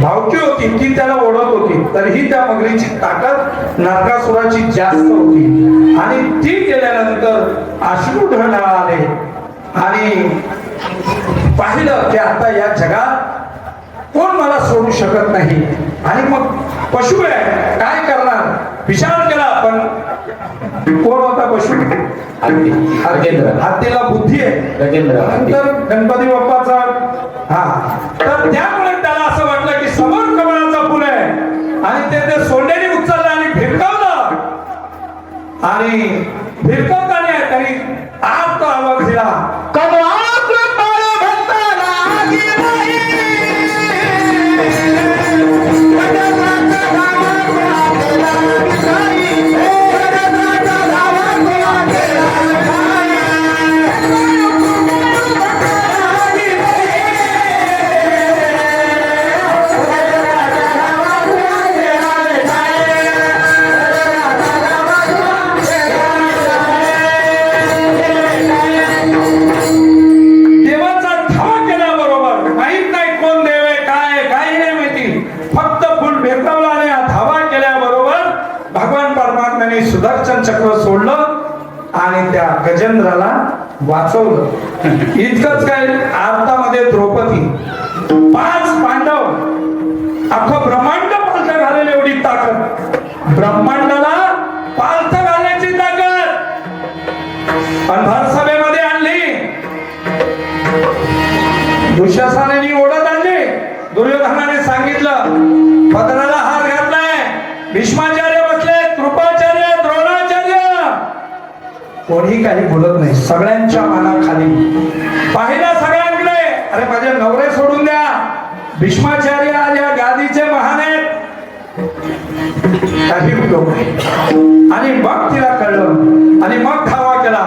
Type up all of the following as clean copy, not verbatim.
धावकी होती ती त्याला ओढत होती, तरीही त्या मगरीची ताकद नरकासुराची जास्त होती आणि ती गेल्यानंतर अश्रू ढळायला आले आणि पाहिलं की आता या जगात कोण मला सोडू शकत नाही. आणि मग पशु आहे काय करणार विचार केला. पण कोण होता पशु? हत्तीला बुद्धी आहे. नंतर गणपती बाप्पाचा तर त्यामुळे त्याला असं वाटलं की समोर कमळाचा फुल आहे आणि ते सोंडेने उचललं आणि भिरकावलं आणि भिरकावताना त्यांनी आज तो आवाज दिला सुदर्शन चक्र सोडलं आणि त्या गजेंद्राला वाचवलं. इतकंच काय आरतामध्ये द्रौपदी 5 पांडव अख्खं ब्रह्मांड पालथं घालेल एवढी ताकद, ब्रह्मांडाला पालथं घालण्याची ताकद सभेमध्ये आणली. दुःशासनाने ओढत आणली. दुर्योधनाने सांगितलं पदराला हार घातलाय. भीष्माचार्य बसले, कृपाचार्य, द्रोणाचार्य कोणी काही बोलत नाही. सगळ्यांच्या मनाखाली पाहिलं सगळ्यांकडे. अरे माझे नवरे सोडून द्या, भीष्माचार्य आज या गादीचे महान आहेत. काही उपयोग नाही. आणि मग तिला कळलं आणि मग धावा केला.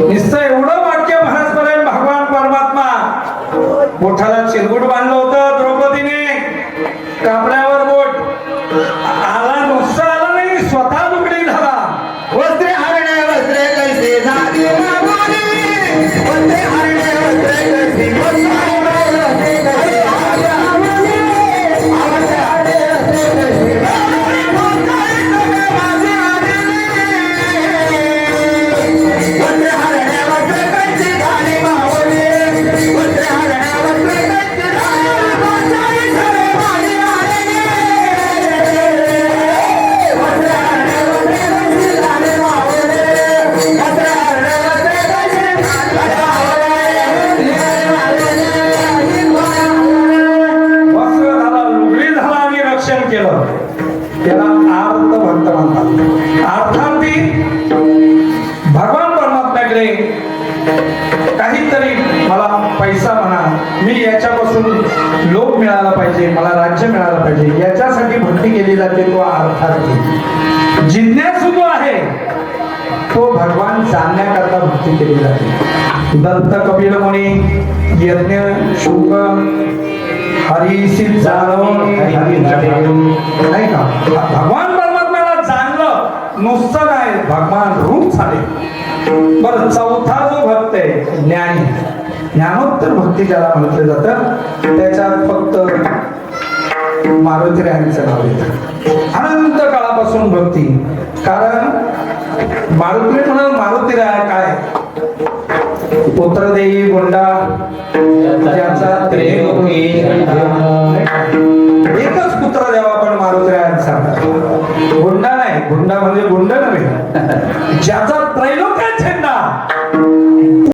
निश्चय एवढं वाक्य महाराज भगवान परमात्मा बोठाला चिरगुट बांधलं होतं द्रौपदीने, कापड्यावर बोट आला, नुसता आला नाही, स्वतः लुगडी झाला. वस्त्रे हरणे वस्त्रे कैसे झाली वस्त्रे हरणे वस्त्रे कैसे What मला पैसा म्हणा, मी याच्यापासून लोक मिळाला पाहिजे, मला राज्य मिळालं पाहिजे, याच्यासाठी भक्ती केली जाते. तो अर्थार्थी जिज्ञासू जो आहे तो भगवान जाणण्याकरता भक्ती केली जाते. दत्त कपिल मुनी यज्ञ शुभ हरीशी नाही का, भगवान परमात्म्याला जाणलं नुसतं नाही, भगवान रूप झाले. बरं, चौथा जो भक्त आहे ज्ञानी, ज्ञानोत्तर भक्ती ज्याला म्हटलं जातं, त्याच्यात फक्त मारुतीरायांचं नाव येतं. अनंत काळापासून भक्ती, कारण मारुती म्हणाल मारुतीराय काय, पुत्र देई गोंडा ज्याचा एकच पुत्र द्यावा, पण मारुतीरायांचा गुंडा नाही, गुंडा म्हणजे गुंड नव्हे, ज्याचा त्रैलोक्यात झेंडा